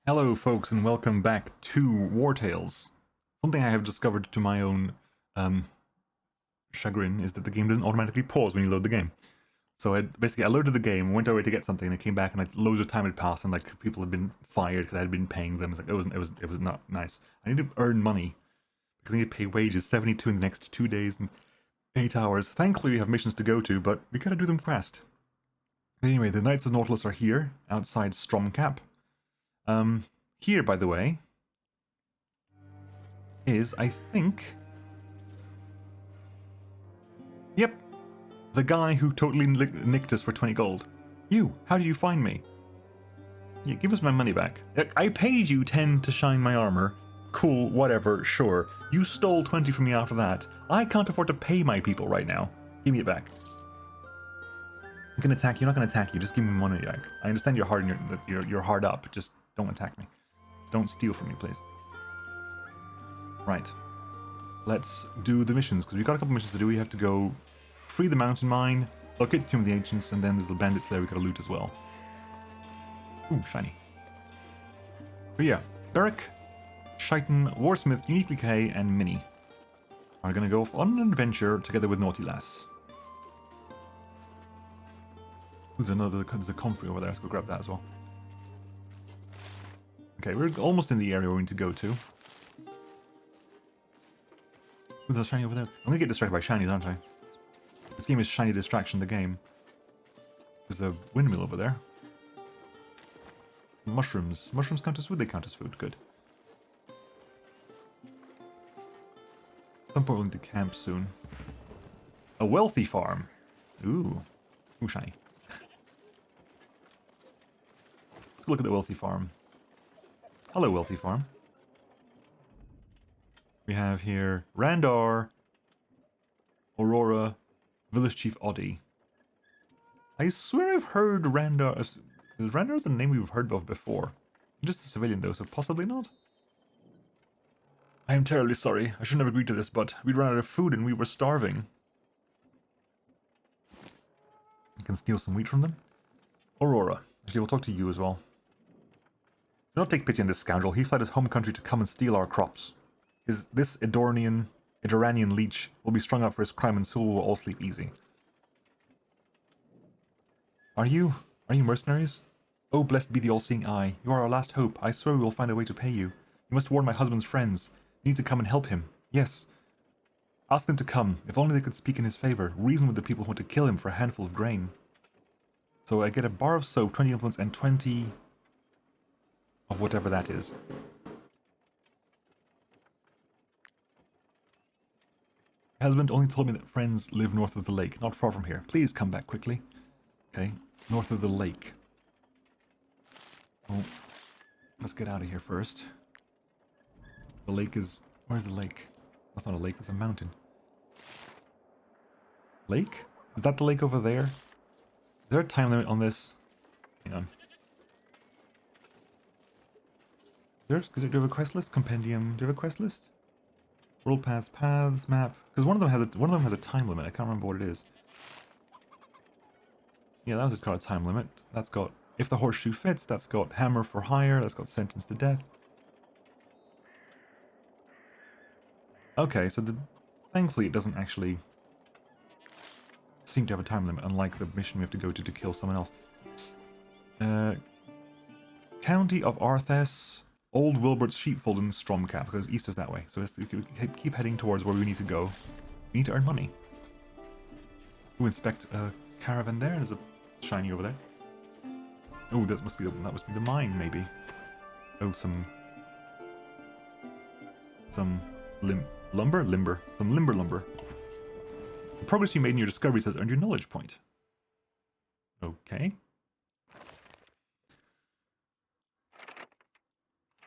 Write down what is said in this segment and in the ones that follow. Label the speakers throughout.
Speaker 1: Hello folks and welcome back to Wartales. Something I have discovered to my own chagrin is that the game doesn't automatically pause when you load the game. So I loaded the game, went away to get something, and I came back and like loads of time had passed and like people had been fired because I had been paying them. It was not nice. I need to earn money because I need to pay wages, 72 in the next 2 days and 8 hours. Thankfully we have missions to go to, but we gotta do them fast. But anyway, the Knights of Nautilus are here, outside Stromcap. Here, by the way, is, I think... Yep, the guy who totally nicked us for 20 gold. You, how did you find me? Yeah, give us my money back. I paid you 10 to shine my armor. Cool, whatever, sure. You stole 20 from me after that. I can't afford to pay my people right now. Give me it back. I'm gonna attack you, I'm not gonna attack you, just give me money back. I understand you're hard and you're hard up, just don't attack me. Don't steal from me, please. Right. Let's do the missions, because we've got a couple missions to do. We have to go free the mountain mine, locate the Tomb of the Ancients, and then there's the bandits there we gotta loot as well. Ooh, shiny. But yeah, Beric, Shaitan, Warsmith, Uniquely K, and Minnie are gonna go on an adventure together with Naughty Lass. Ooh, there's a comfrey over there, let's go grab that as well. Okay, we're almost in the area we need to go to. Ooh, there's a shiny over there. I'm gonna get distracted by shinies, aren't I? This game is shiny distraction, the game. There's a windmill over there. Mushrooms. Mushrooms count as food? They count as food. Good. At some point we'll need to camp soon. A wealthy farm. Ooh. Ooh, shiny. Let's look at the wealthy farm. Hello, wealthy farm. We have here Randar, Aurora, Village Chief Oddy. I swear I've heard Randar. Randar is a name we've heard of before. I'm just a civilian though, so possibly not. I am terribly sorry. I shouldn't have agreed to this, but we'd run out of food and we were starving. I can steal some wheat from them. Aurora. Actually, we'll talk to you as well. Do not take pity on this scoundrel. He fled his home country to come and steal our crops. This Edoranian leech will be strung up for his crime and so will all sleep easy. Are you mercenaries? Oh, blessed be the all-seeing eye. You are our last hope. I swear we will find a way to pay you. You must warn my husband's friends. You need to come and help him. Yes. Ask them to come. If only they could speak in his favor. Reason with the people who want to kill him for a handful of grain. So I get a bar of soap, 20 influence, and 20... of whatever that is. My husband only told me that friends live north of the lake, not far from here. Please come back quickly. Okay, north of the lake. Oh, let's get out of here first. The lake is... where's the lake? That's not a lake, that's a mountain. Lake? Is that the lake over there? Is there a time limit on this? Hang on. Do you have a quest list? Compendium. Do you have a quest list? World paths, map. Because one of them has a time limit. I can't remember what it is. Yeah, that was just got a time limit. That's got if the horseshoe fits. That's got hammer for hire. That's got sentence to death. Okay, so thankfully it doesn't actually seem to have a time limit, unlike the mission we have to go to kill someone else. County of Arthes. Old Wilbert's Sheepfold and Stromcap, because east is that way. So let's keep heading towards where we need to go. We need to earn money. Ooh, inspect a caravan there. There's a shiny over there. Oh, that must be the mine, maybe. Oh, some lumber. Some lumber. The progress you made in your discoveries has earned your knowledge point. Okay.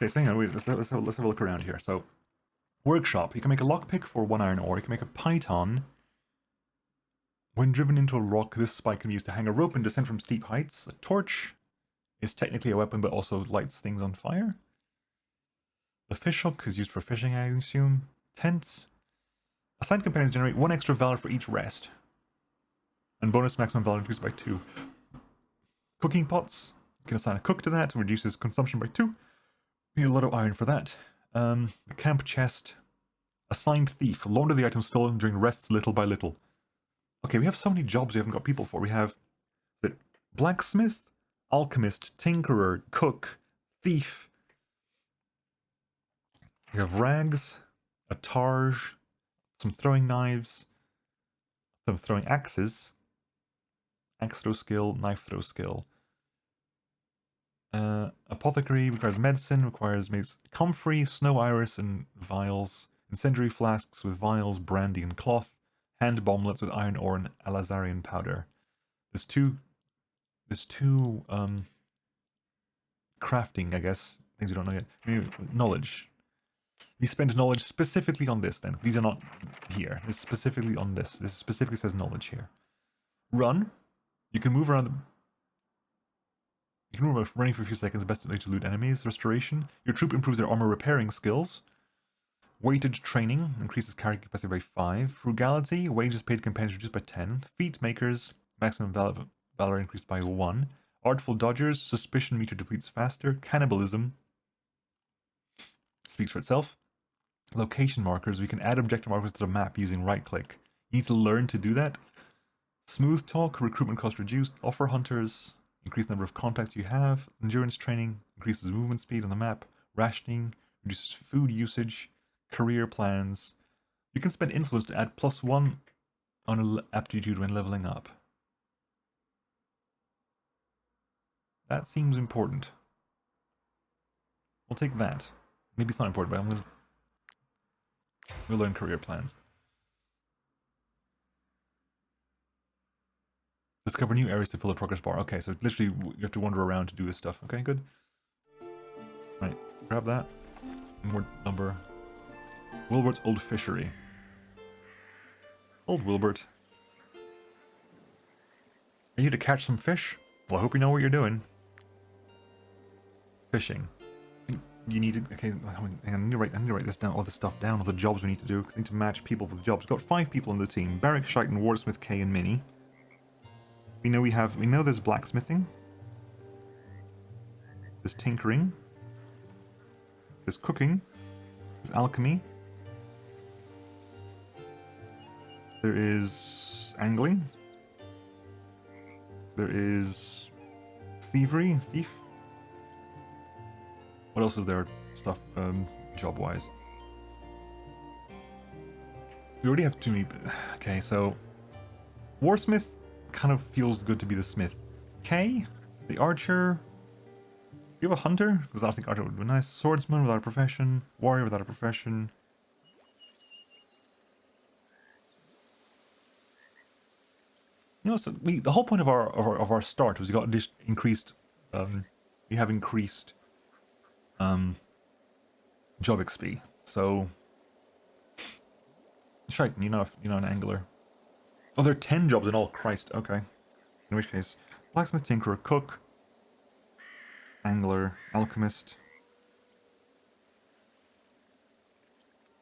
Speaker 1: Okay, so hang on, wait, let's have a look around here. So, workshop. You can make a lockpick for 1 iron ore. You can make a python. When driven into a rock, this spike can be used to hang a rope and descend from steep heights. A torch is technically a weapon, but also lights things on fire. The fish hook is used for fishing, I assume. Tents. Assigned companions generate 1 extra valor for each rest. And bonus maximum valor increased by 2. Cooking pots. You can assign a cook to that, reduces consumption by 2. We need a lot of iron for that. The camp chest. Assigned thief. Launder the items stolen during rests little by little. Okay, we have so many jobs we haven't got people for. We have the blacksmith, alchemist, tinkerer, cook, thief. We have rags, a targe, some throwing knives, some throwing axes, axe throw skill, knife throw skill. Apothecary requires medicine, requires makes comfrey, snow iris, and vials. Incendiary flasks with vials, brandy, and cloth. Hand bomblets with iron ore and alazarian powder. There's two crafting, I guess, things you don't know yet. Maybe knowledge. We spend knowledge specifically on this then. These are not here. It's specifically on this. This specifically says knowledge here. Run. You can move around the... You can move around running for a few seconds, best way to loot enemies. Restoration. Your troop improves their armor repairing skills. Weighted training increases character capacity by 5. Frugality, wages paid to companions reduced by 10. Feat makers, maximum valor increased by 1. Artful dodgers, suspicion meter depletes faster. Cannibalism speaks for itself. Location markers, we can add objective markers to the map using right click. You need to learn to do that. Smooth talk, recruitment cost reduced. Offer hunters, increase the number of contacts you have. Endurance training, increases movement speed on the map. Rationing, reduces food usage. Career plans. You can spend influence to add +1 on aptitude when leveling up. That seems important. We'll take that. Maybe it's not important, but I'm going to learn career plans. Discover new areas to fill a progress bar. Okay, so literally you have to wander around to do this stuff. Okay, good. Right, grab that. More number. Wilbert's Old Fishery. Old Wilbert. Are you to catch some fish? Well, I hope you know what you're doing. Fishing. You need to... Okay, I need to write this down, all this stuff down, all the jobs we need to do, because I need to match people with jobs. We've got 5 people in the team. Barrack, Shighton, Wardsmith, Kay, and Minnie. We know there's blacksmithing. There's tinkering. There's cooking. There's alchemy. There is angling. There is thievery, thief. What else is there stuff, job-wise? We already have too many... Okay, so... Warsmith kind of feels good to be the smith. Kay, the archer... Do you have a hunter? Because I think archer would be nice. Swordsman without a profession. Warrior without a profession. You know, so the whole point of our start was we got increased... we have increased... job XP. So... Shighton, you're not an angler. Oh, there are 10 jobs in all. Christ, okay. In which case, blacksmith, tinkerer, cook, angler, alchemist.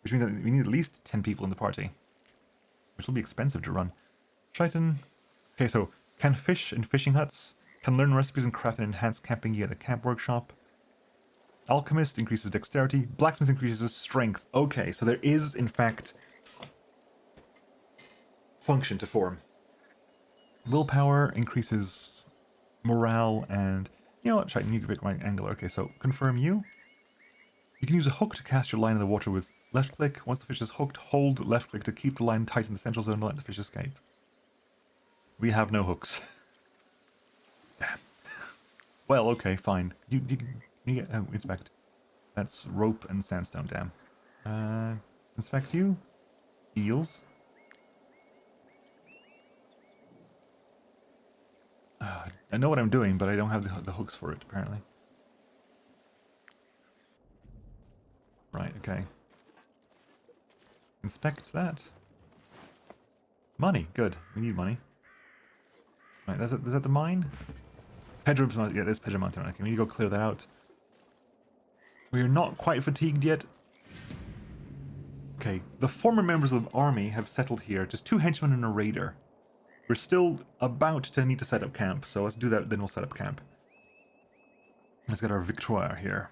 Speaker 1: Which means that we need at least 10 people in the party. Which will be expensive to run. Shighton. Okay, so, can fish in fishing huts. Can learn recipes and craft and enhance camping gear at the camp workshop. Alchemist increases dexterity. Blacksmith increases strength. Okay, so there is, in fact... function to form. Willpower increases morale and... You know what, Shighton, you can pick my angler. Okay, so confirm you. You can use a hook to cast your line in the water with left click. Once the fish is hooked, hold left click to keep the line tight in the central zone and let the fish escape. We have no hooks. Well, okay, fine. You get... inspect. That's rope and sandstone dam. Inspect you. Eels. I know what I'm doing, but I don't have the hooks for it, apparently. Right, okay. Inspect that. Money, good. We need money. Right, is that the mine? Pedro Mountain, yeah, there's Pedro Mountain. Okay, we need to go clear that out. We are not quite fatigued yet. Okay, the former members of the army have settled here. Just 2 henchmen and a raider. We're still about to need to set up camp, so let's do that, then we'll set up camp. Let's get our victoire here.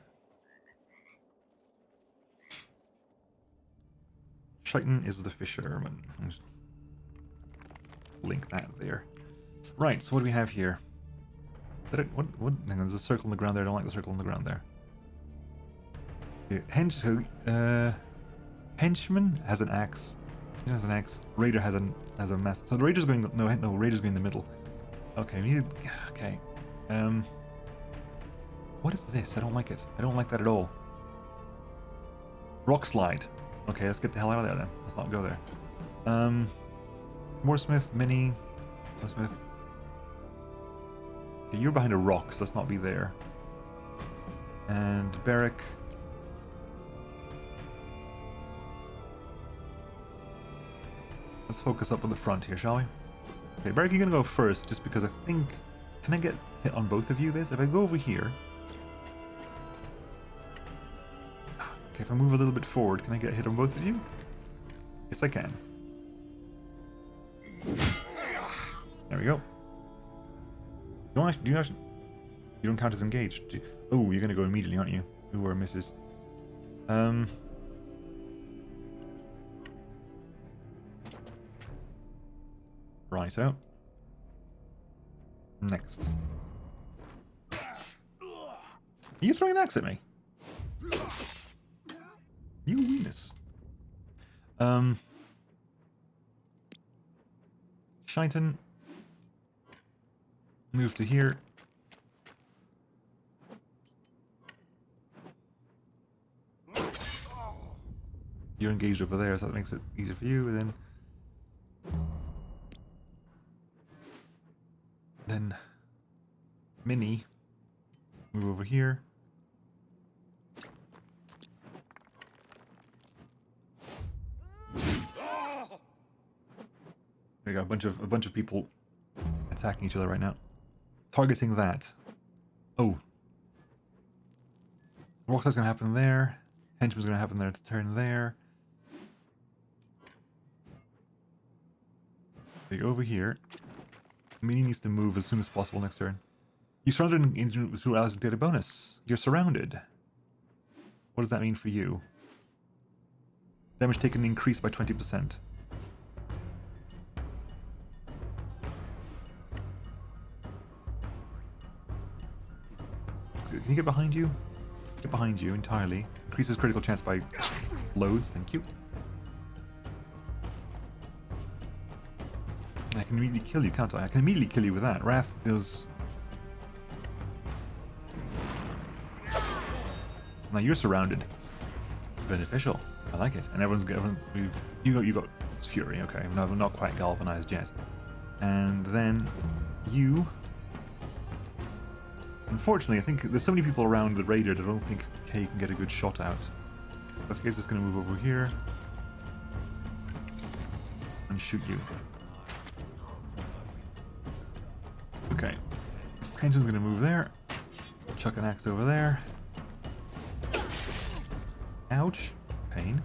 Speaker 1: Triton is the fisherman. I'll just link that there. Right, so what do we have here? Hang on, there's a circle on the ground there. I don't like the circle on the ground there. Henchman has an axe. He has an axe. Raider has a mass. So the Raider's going. No, Raider's going in the middle. Okay, we need. Okay. What is this? I don't like it. I don't like that at all. Rock slide. Okay, let's get the hell out of there then. Let's not go there. Mooresmith, Mini, Mooresmith. Okay, you're behind a rock, so let's not be there. And Barrack. Let's focus up on the front here, shall we? Okay, Barrack, you're gonna go first, just because I think... Can I get hit on both of you this? If I go over here... Okay, if I move a little bit forward, can I get hit on both of you? Yes, I can. There we go. You don't count as engaged. Oh, you're gonna go immediately, aren't you? Ooh, or misses. Righto. Next. Are you throwing an axe at me? You weenus. Shineton. Move to here. You're engaged over there, so that makes it easier for you, and then Mini, move over here. We got a bunch of people attacking each other right now. Targeting that. Oh. Wartales gonna happen there. Henchman's gonna happen there to turn there. Okay, over here. Mini needs to move as soon as possible next turn. You surrounded in through Alice data bonus. You're surrounded. What does that mean for you? Damage taken increased by 20%. Can you get behind you? Get behind you entirely. Increases critical chance by loads, thank you. I can immediately kill you, can't I? I can immediately kill you with that. Wrath does... Now you're surrounded. Beneficial. I like it. And you got it's Fury, okay. I'm not quite galvanized yet. And then you... Unfortunately, I think there's so many people around the Raider that I don't think Kay can get a good shot out. In this case, it's going to move over here and shoot you. Okay. Henchman's going to move there. Chuck an axe over there. Ouch. Pain.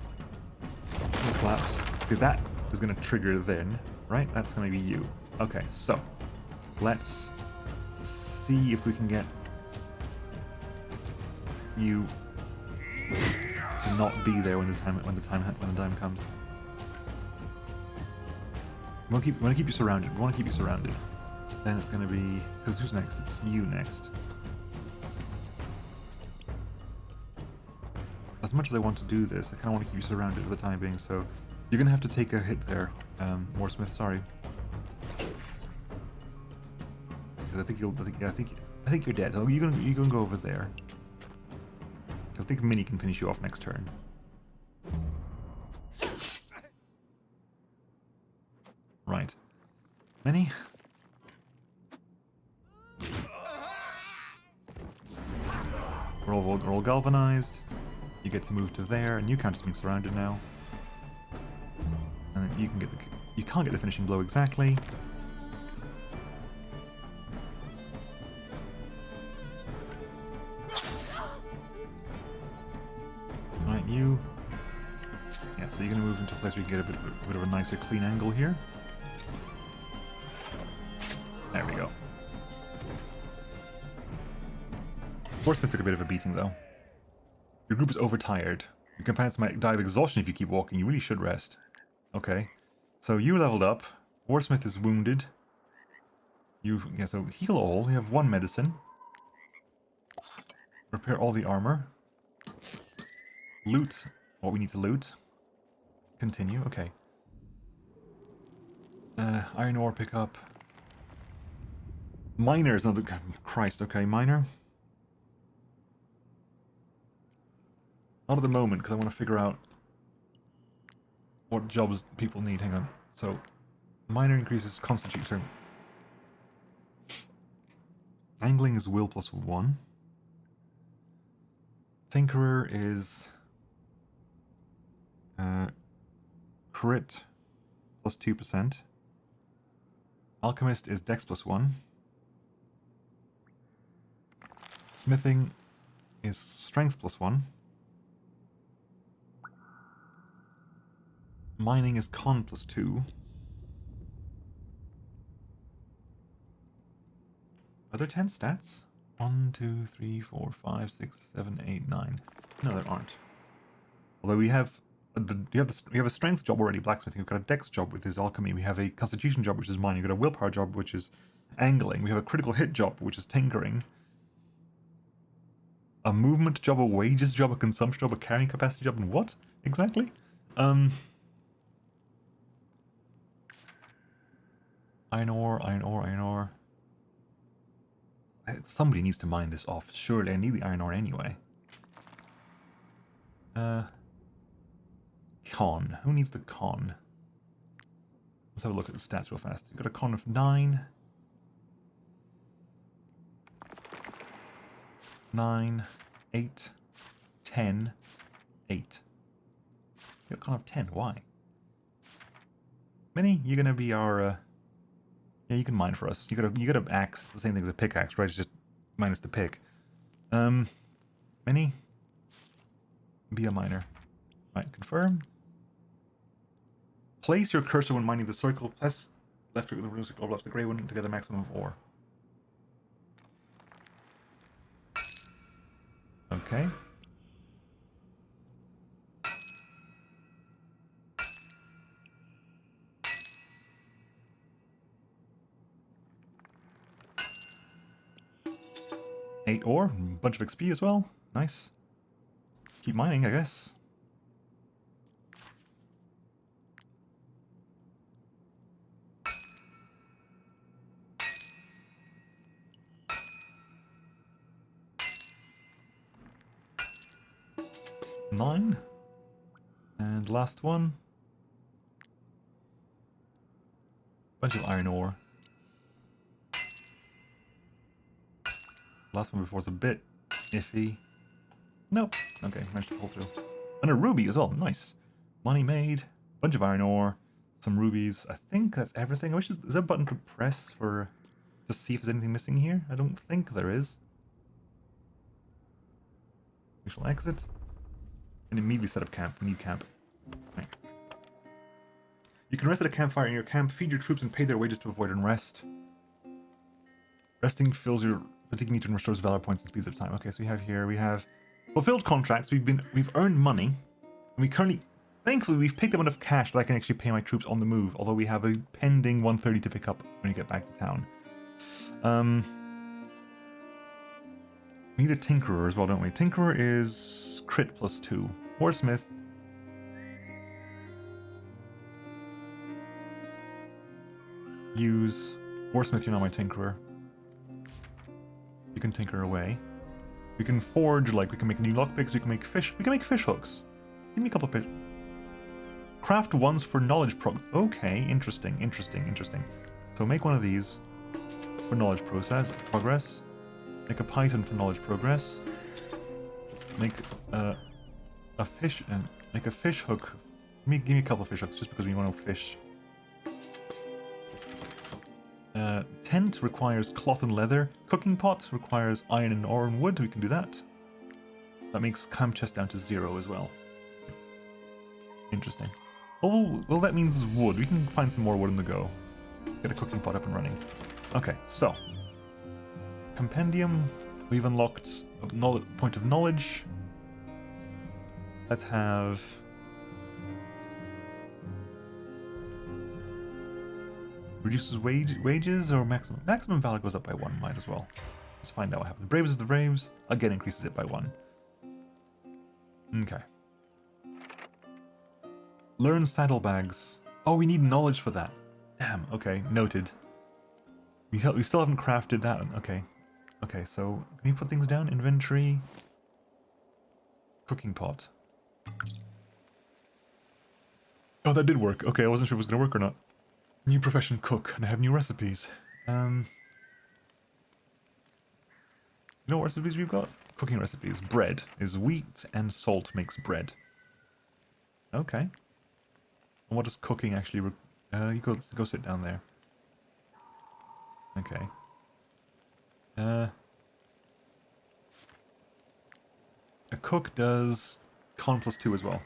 Speaker 1: Collapse. Okay, that is going to trigger then, right? That's going to be you. Okay, so let's see if we can get you to not be there when the time comes. We want to keep you surrounded. We want to keep you surrounded. Then it's going to be... Because who's next? It's you next. As much as I want to do this, I kind of want to keep you surrounded for the time being, so you're going to have to take a hit there, Mooresmith, sorry. Because I think you're dead. Oh, you're gonna go over there. I think Mini can finish you off next turn. Right. Mini? We're all galvanized. You get to move to there, and you can't just be surrounded now. And then you can get you can't get the finishing blow exactly. Right, you. Yeah, so you're gonna move into a place where you can get a bit of a nicer, clean angle here. There we go. Horseman took a bit of a beating though. Your group is overtired. Your companions might die of exhaustion if you keep walking. You really should rest. Okay. So you leveled up. Warsmith is wounded. Yeah, so heal all. We have 1 medicine. Repair all the armor. Loot what we need to loot. Continue. Okay. Iron ore pick up. Miner is another... Christ, okay, miner. Not at the moment, because I want to figure out what jobs people need. Hang on. So, miner increases constitution. Angling is will plus 1. Tinkerer is... crit plus 2%. Alchemist is dex plus 1. Smithing is strength plus 1. Mining is con plus 2. Are there 10 stats? 1, 2, 3, 4, 5, 6, 7, 8, 9. No, there aren't. Although we have you have a strength job already, blacksmithing. We've got a dex job with his alchemy. We have a constitution job, which is mining. We've got a willpower job, which is angling. We have a critical hit job, which is tinkering. A movement job, a wages job, a consumption job, a carrying capacity job, and what exactly? Iron ore, iron ore, iron ore. Somebody needs to mine this off. Surely I need the iron ore anyway. Con. Who needs the con? Let's have a look at the stats real fast. You've got a con of 9. 9, 8, 10, 8. You got a con of 10. Why? Minnie, you're gonna be our... Yeah, you can mine for us. You got an axe, the same thing as a pickaxe, right? It's just minus the pick. Minnie, be a miner. Right, confirm. Place your cursor when mining the circle. Press left click on the blue circle, overlaps the grey one to get the maximum of ore. Okay. Eight ore, bunch of XP as well. Nice. Keep mining, I guess. Nine. And last one. Bunch of iron ore. Last one before was a bit iffy. Nope. Okay, managed to pull through. And a ruby as well. Nice. Money made. Bunch of iron ore. Some rubies. I think that's everything. I wish is there a button to press to see if there's anything missing here? I don't think there is. We shall exit. And immediately set up camp. We need camp. Right. You can rest at a campfire in your camp, feed your troops, and pay their wages to avoid unrest. Resting fills your fatigue meter and restores valor points and speeds up time. Okay, so we have fulfilled contracts. We've earned money, and we currently, thankfully, we've picked up enough cash that I can actually pay my troops on the move. Although we have a pending 130 to pick up when we get back to town. We need a tinkerer as well, don't we? Tinkerer is crit plus 2. Warsmith. Use Warsmith. You're not my tinkerer. You can tinker away. We can forge, like, we can make new lockpicks, we can make fish hooks. Give me a couple of fish. Craft ones for knowledge okay, interesting. So make one of these for knowledge progress. Make a python for knowledge progress. Make a fish hook. Give me a couple of fish hooks just because we want to fish. Tent requires cloth and leather. Cooking pot requires iron and ore and wood. We can do that. That makes camp chest down to 0 as well. Interesting. Oh, well, that means wood. We can find some more wood on the go. Get a cooking pot up and running. Okay, so. Compendium. We've unlocked a point of knowledge. Let's have... Reduces wages or maximum? Maximum valor goes up by 1, might as well. Let's find out what happens. Bravest of the Braves, again increases it by 1. Okay. Learn saddlebags. Oh, we need knowledge for that. Damn, okay, noted. We still haven't crafted that one. Okay. Okay, so can you put things down? Inventory. Cooking pot. Oh, that did work. Okay, I wasn't sure if it was going to work or not. New profession, cook, and I have new recipes. You know what recipes we've got? Cooking recipes. Bread is wheat and salt makes bread. Okay. And what does cooking actually... you go sit down there. Okay. A cook does con +2 as well.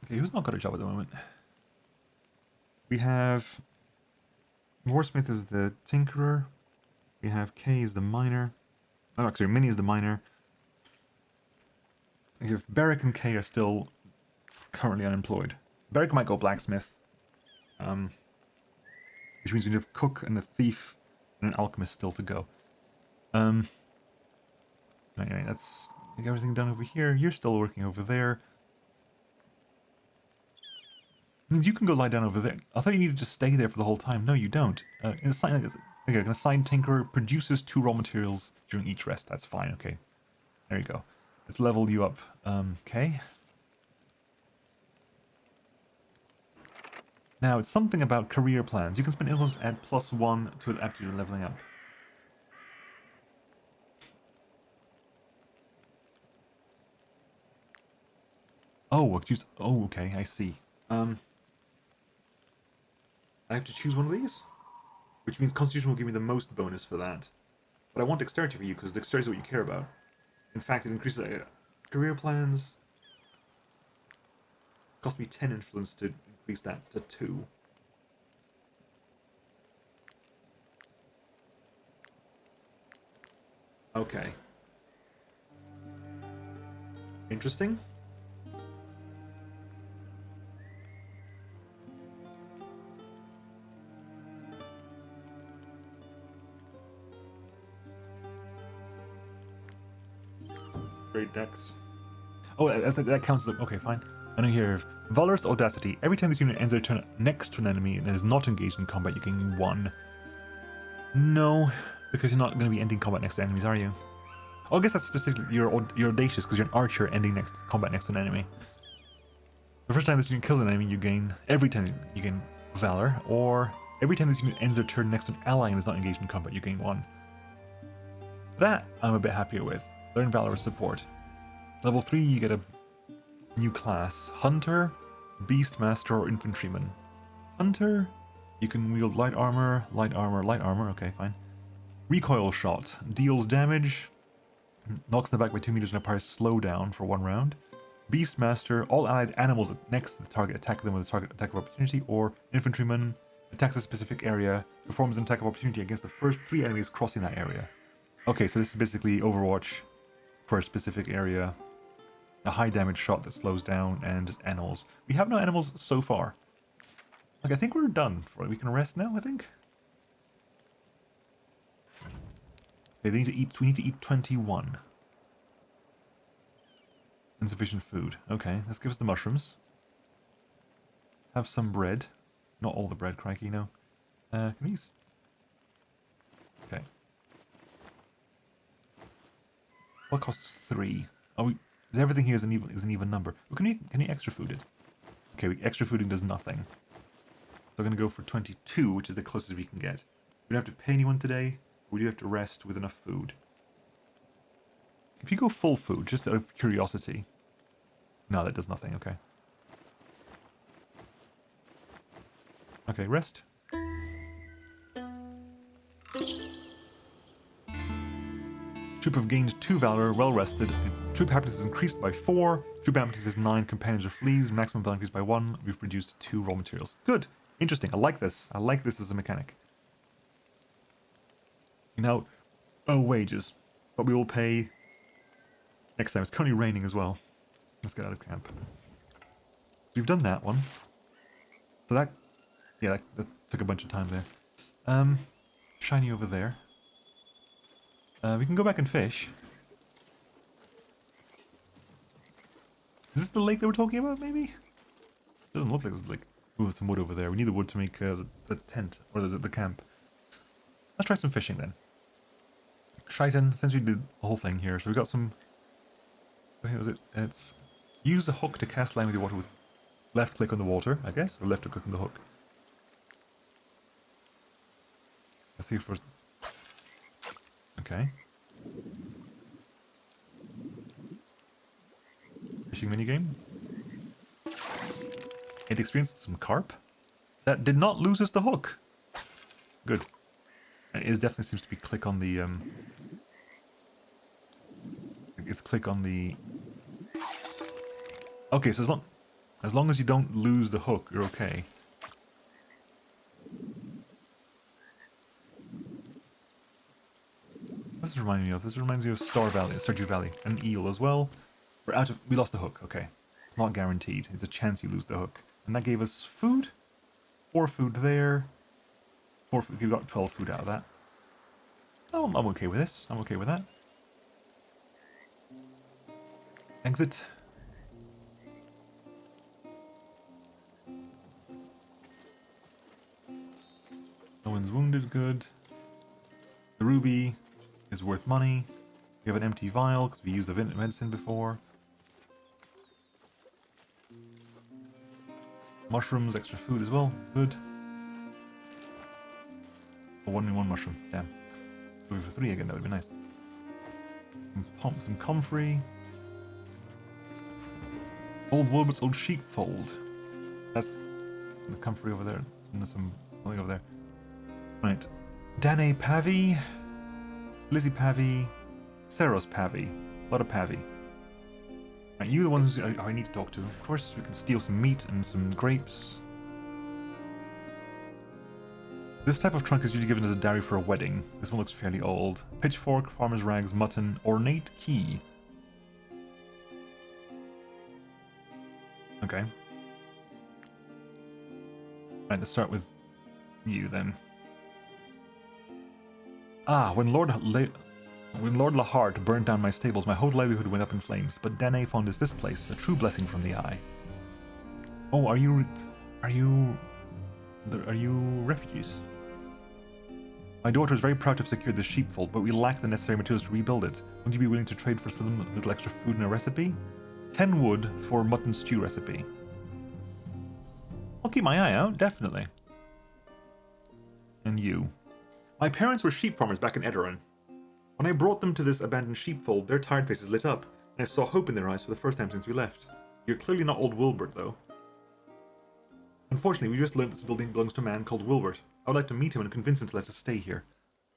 Speaker 1: Okay, who's not got a job at the moment? We have... Warsmith is the tinkerer. We have K is the miner. Oh, actually, Minnie is the miner. We have Beric and K are still currently unemployed. Beric might go blacksmith. Which means we have a cook and a thief and an alchemist still to go. Anyway, let's get everything done over here. You're still working over there. Means you can go lie down over there. I thought you needed to stay there for the whole time. No, you don't. It's like okay, an assigned tinkerer produces 2 raw materials during each rest. That's fine. Okay, there you go. Let's level you up. Okay. Now it's something about career plans. You can spend influence to add +1 to an aptitude leveling up. Oh, oh, okay, I see. I have to choose one of these? Which means Constitution will give me the most bonus for that. But I want Dexterity for you, because Dexterity is what you care about. In fact, it increases career plans. Cost me 10 influence to increase that to 2. Okay. Interesting. Great Dex. Oh, that counts as... Okay, fine. And here, Valorous Audacity. Every time this unit ends their turn next to an enemy and is not engaged in combat, you gain 1. No, because you're not going to be ending combat next to enemies, are you? Oh, I guess that's specifically... You're audacious because you're an archer ending combat next to an enemy. The first time this unit kills an enemy, you gain... Every time you gain Valor, or every time this unit ends their turn next to an ally and is not engaged in combat, you gain 1. That I'm a bit happier with. Learn Valorous Support. Level 3, you get a new class. Hunter, Beastmaster, or Infantryman. Hunter, you can wield light armor, okay, fine. Recoil Shot, deals damage, knocks in the back by 2 meters and applies slowdown for 1 round. Beastmaster, all allied animals next to the target attack them with a target attack of opportunity, or Infantryman, attacks a specific area, performs an attack of opportunity against the first 3 enemies crossing that area. Okay, so this is basically Overwatch for a specific area. A high damage shot that slows down, and animals. We have no animals so far. Like, I think we're done. We can rest now, I think. Okay, we need to eat 21. Insufficient food. Okay, let's give us the mushrooms. Have some bread. Not all the bread, crikey, no. Can these... Okay. What costs 3? Oh, everything here is an even number. Oh, can you extra food it? Okay, extra fooding does nothing. So I'm going to go for 22, which is the closest we can get. We don't have to pay anyone today. We do have to rest with enough food. If you go full food, just out of curiosity. No, that does nothing, okay. Okay, rest. Troop have gained 2 valor, well rested. Troop happiness is increased by 4. Troop happiness is 9. Companions are fleas. Maximum valor increased by 1. We've produced 2 raw materials. Good. Interesting. I like this. I like this as a mechanic. Now, oh, wages. But we will pay next time. It's currently raining as well. Let's get out of camp. We've done that one. So that, yeah, that took a bunch of time there. Shiny over there. We can go back and fish. Is this the lake that we're talking about, maybe? Doesn't look like there's like... Ooh, some wood over there. We need the wood to make the tent, or is it the camp? Let's try some fishing then. Shaitan, since we did the whole thing here, so we got some... What was it? It's... Use the hook to cast line with your water with left click on the water, I guess, or left click on the hook. Let's see if we're... Okay. Fishing minigame. It experienced some carp. That did not lose us the hook. Good. And it definitely seems to be click on the... It's click on the... Okay, so as long as you don't lose the hook, you're okay. This reminds me of... This reminds me of Star Valley, Stardew Valley. An eel as well. We're out of... We lost the hook, okay. It's not guaranteed. It's a chance you lose the hook. And that gave us food. 4 food there. 4 food. We got 12 food out of that. Oh, I'm okay with this. I'm okay with that. Exit. No one's wounded, good. The ruby is worth money. We have an empty vial because we used the medicine before. Mushrooms, extra food as well. Good. Oh, 1 in 1 mushroom. Damn. Go for 3 again, that would be nice. Some comfrey. Old Wilbert's old sheepfold. That's the comfrey over there. And there's something over there. Right. Dane Pavi. Lizzie Pavi. Seros Pavi. A lot of Pavi. Right, you the ones I need to talk to. Of course, we can steal some meat and some grapes. This type of trunk is usually given as a dowry for a wedding. This one looks fairly old. Pitchfork, farmer's rags, mutton, ornate key. Okay. Right, let's start with you then. Ah, when Lord Lahart burned down my stables, my whole livelihood went up in flames. But Danae found us this place, a true blessing from the eye. Oh, are you refugees? My daughter is very proud to have secured the sheepfold, but we lack the necessary materials to rebuild it. Would you be willing to trade for some little extra food and a recipe? 10 wood for mutton stew recipe. I'll keep my eye out, definitely. And you. My parents were sheep farmers back in Edoran. When I brought them to this abandoned sheepfold, their tired faces lit up, and I saw hope in their eyes for the first time since we left. You're clearly not old Wilbert, though. Unfortunately, we just learned this building belongs to a man called Wilbert. I would like to meet him and convince him to let us stay here.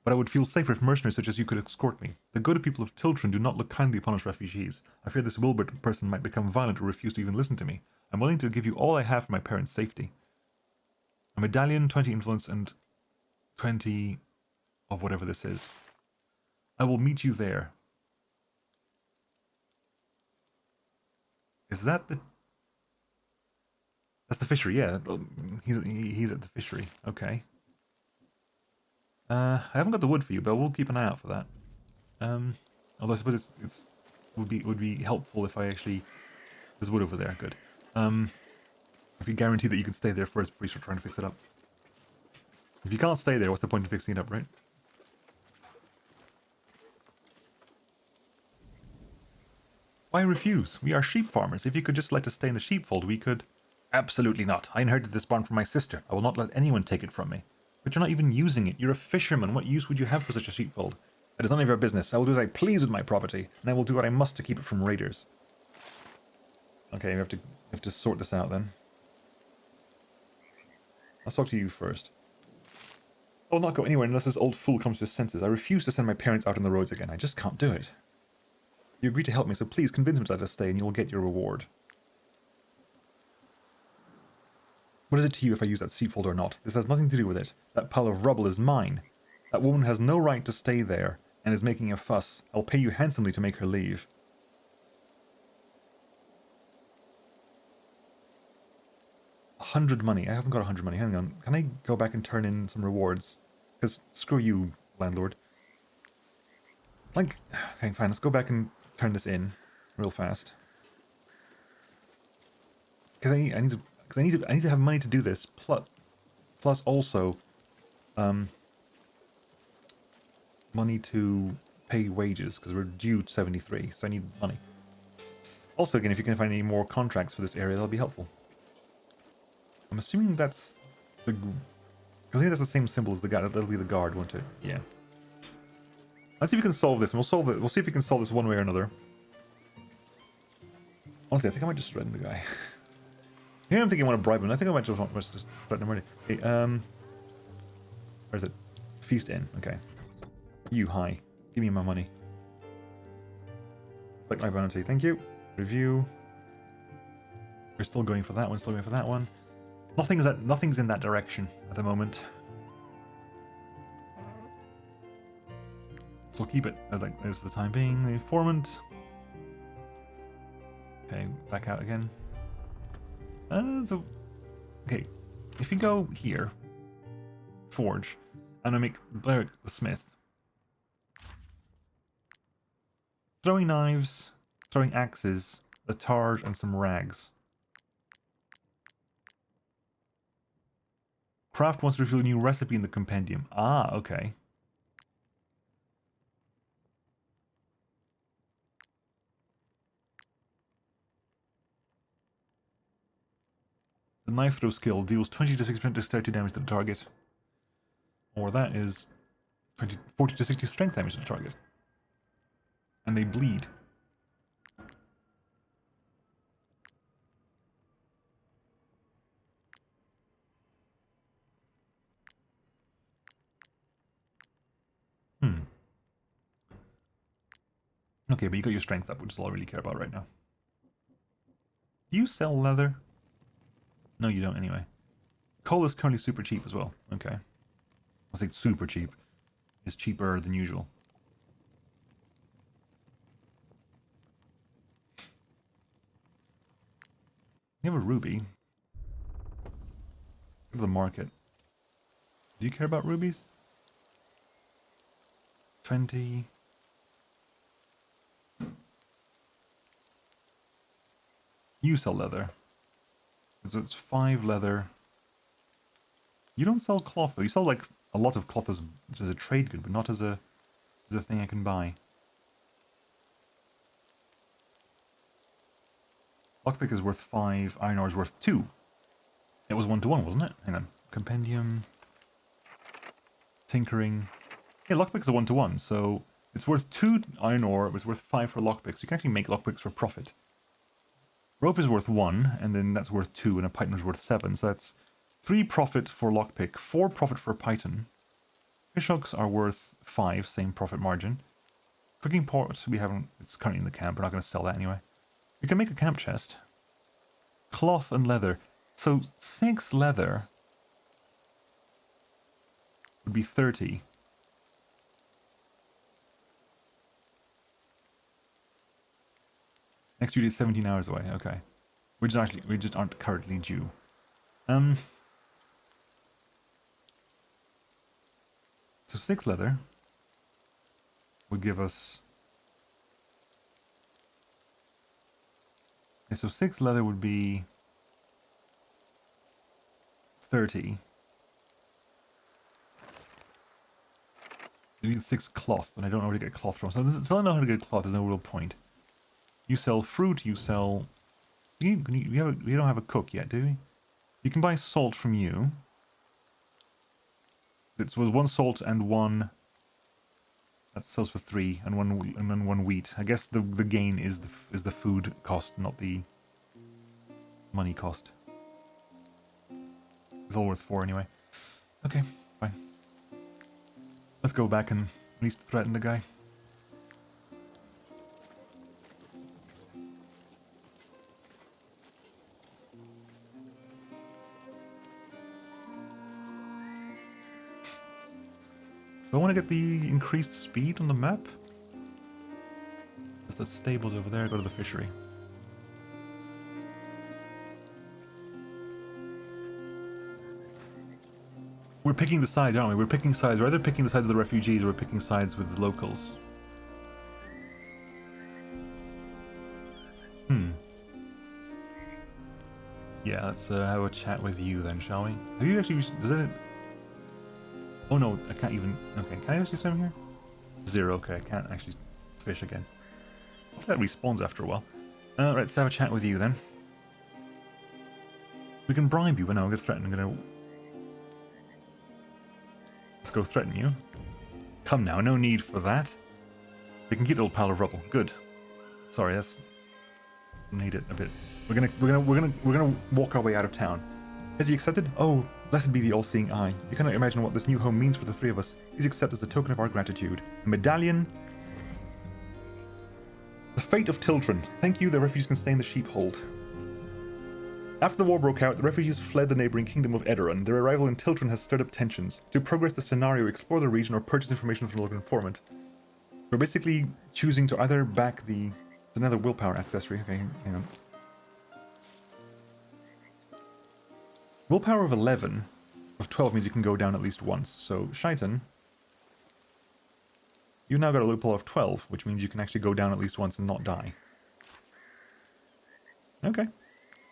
Speaker 1: But I would feel safer if mercenaries such as you could escort me. The good people of Tiltron do not look kindly upon us refugees. I fear this Wilbert person might become violent or refuse to even listen to me. I'm willing to give you all I have for my parents' safety. A medallion, 20 influence, and 20 of whatever this is. I will meet you there. Is that the... That's the fishery, yeah. He's at the fishery. Okay. I haven't got the wood for you, but we'll keep an eye out for that. Although I suppose it's would be helpful if I actually... There's wood over there, good. If you guarantee that you can stay there first before you start trying to fix it up. If you can't stay there, what's the point of fixing it up, right? Why refuse? We are sheep farmers. If you could just let us stay in the sheepfold, we could... Absolutely not. I inherited this barn from my sister. I will not let anyone take it from me. But you're not even using it. You're a fisherman. What use would you have for such a sheepfold? It is none of your business. I will do as I please with my property, and I will do what I must to keep it from raiders. Okay, we have to sort this out then. Let's talk to you first. I will not go anywhere unless this old fool comes to his senses. I refuse to send my parents out on the roads again. I just can't do it. You agreed to help me, so please convince him to let us stay, and you will get your reward. What is it to you if I use that sheepfold or not? This has nothing to do with it. That pile of rubble is mine. That woman has no right to stay there. and is making a fuss, I'll pay you handsomely to make her leave. $100 money. I haven't got 100 money. Hang on. Can I go back and turn in some rewards? Because screw you, landlord. Like, okay, fine. Let's go back and turn this in real fast. Because I need to have money to do this. Plus also, money to pay wages because we're due 73. So I need money. Also, again, if you can find any more contracts for this area, that'll be helpful. I'm assuming that's the... Because I think that's the same symbol as the guard. That'll be the guard, won't it? Yeah. Let's see if we can solve this, and we'll solve it. We'll see if we can solve this one way or another. Honestly, I think I might just threaten the guy. Here I'm thinking I want to bribe him. I think I might just threaten him already. Okay, where is it? Feast Inn. Okay. You, hi. Give me my money. Like my bounty. Thank you. Review. We're still going for that one. Still going for that one. Nothing's in that direction at the moment. So I'll keep it as like this for the time being. The informant. Okay, back out again. Okay, if you go here, forge, and I make Blerick the smith. Throwing knives, throwing axes, a targe, and some rags. Craft wants to reveal a new recipe in the compendium. Ah, okay. The knife throw skill deals 20 to 60% dexterity damage to the target. Or that is 40 to 60 strength damage to the target. And they bleed. Okay, but you got your strength up, which is all I really care about right now. Do you sell leather? No, you don't anyway. Coal is currently super cheap as well. Okay. I'll say super cheap. It's cheaper than usual. You have a ruby. Go to the market. Do you care about rubies? 20. You sell leather. So it's 5 leather. You don't sell cloth though. You sell like a lot of cloth as a trade good, but not as a thing I can buy. Lockpick is worth 5, iron ore is worth 2. It was 1-to-1, wasn't it? Hang on. Compendium. Tinkering. Yeah, lockpicks are 1-to-1, so it's worth 2 iron ore, it was worth 5 for lockpicks. You can actually make lockpicks for profit. Rope is worth 1, and then that's worth 2, and a python is worth 7, so that's 3 profit for lockpick, 4 profit for a python. Fishhooks are worth 5, same profit margin. Cooking pots, we haven't, it's currently in the camp, we're not going to sell that anyway. We can make a camp chest. Cloth and leather. So 6 leather would be 30. Next due date is 17 hours away, okay. We just aren't currently due. So 6 leather would give us... Okay, so 6 leather would be 30. You need 6 cloth, and I don't know where to get cloth from. So until I know how to get cloth, there's no real point. You sell fruit, you sell... We don't have a cook yet, do we? You can buy salt from you. It was 1 salt and 1... That sells for 3, and then 1 wheat. I guess the gain is the food cost, not the money cost. It's all worth 4 anyway. Okay, fine. Let's go back and at least threaten the guy. Do I want to get the increased speed on the map? There's the stables over there. Go to the fishery. We're picking the sides, aren't we? We're picking sides. We're either picking the sides of the refugees or we're picking sides with the locals. Yeah, let's have a chat with you then, shall we? Have you actually... Does it... Oh no, I can't even... Okay, can I actually swim here? 0, okay, I can't actually fish again. That respawns after a while. Right, let's have a chat with you then. We can bribe you, but no, I'm going to threaten. I'm going to... Let's go threaten you. Come now, no need for that. We can keep the old pile of rubble. Good. Sorry, that's... Need it a bit. We're gonna walk our way out of town. Has he accepted? Oh, blessed be the all-seeing eye. You cannot imagine what this new home means for the three of us. Please accept as a token of our gratitude. A medallion. The fate of Tiltron. Thank you, the refugees can stay in the Sheepfold. After the war broke out, the refugees fled the neighboring kingdom of Edoran. Their arrival in Tiltron has stirred up tensions. To progress the scenario, explore the region or purchase information from a local informant. We're basically choosing to either back the... Another willpower accessory. Okay, hang on. Willpower of 11 of 12 means you can go down at least once. So, Shaitan, you've now got a willpower of 12, which means you can actually go down at least once and not die. Okay.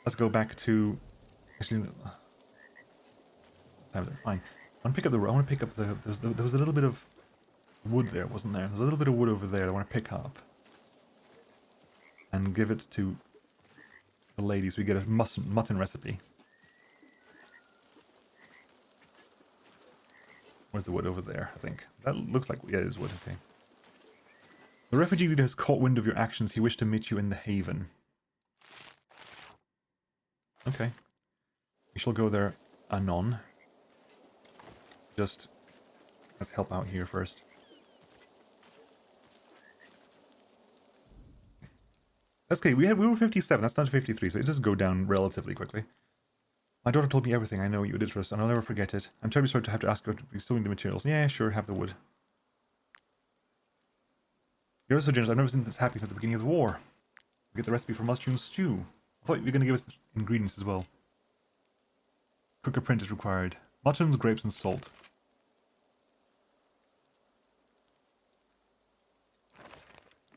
Speaker 1: Let's go back to... Actually, fine. I want to pick up the... I want to pick up the... There was a little bit of wood there, wasn't there? There's a little bit of wood over there I want to pick up. And give it to the ladies. We get a mutton recipe. Where's the wood? Over there, I think. That looks like... Yeah, it is wood, okay. The refugee leader has caught wind of your actions. He wished to meet you in the haven. Okay. We shall go there anon. Just... Let's help out here first. That's okay, we were 57, that's not 53, so it does go down relatively quickly. My daughter told me everything. I know what you did for us, and I'll never forget it. I'm terribly sorry to have to ask you to be stealing the materials. Yeah, sure, have the wood. You're so generous. I've never seen this happy since the beginning of the war. We get the recipe for mushroom stew. I thought you were going to give us ingredients as well. Cook apprentice required. Muttons, grapes, and salt.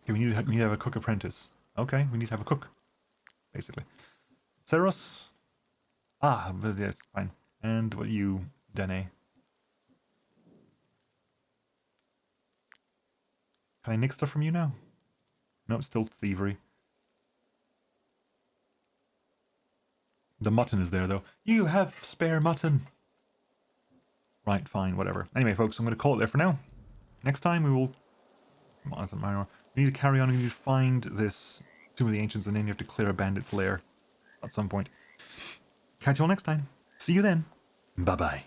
Speaker 1: Okay, we need to have a cook apprentice. Okay, we need to have a cook, basically. Ceros. Ah, but yes, fine. And what you, Dene? Can I nick stuff from you now? No, it's still thievery. The mutton is there, though. You have spare mutton. Right, fine, whatever. Anyway, folks, I'm going to call it there for now. Next time we will... We need to carry on and we need to find this Tomb of the Ancients, and then you have to clear a bandit's lair at some point. Catch you all next time. See you then. Bye-bye.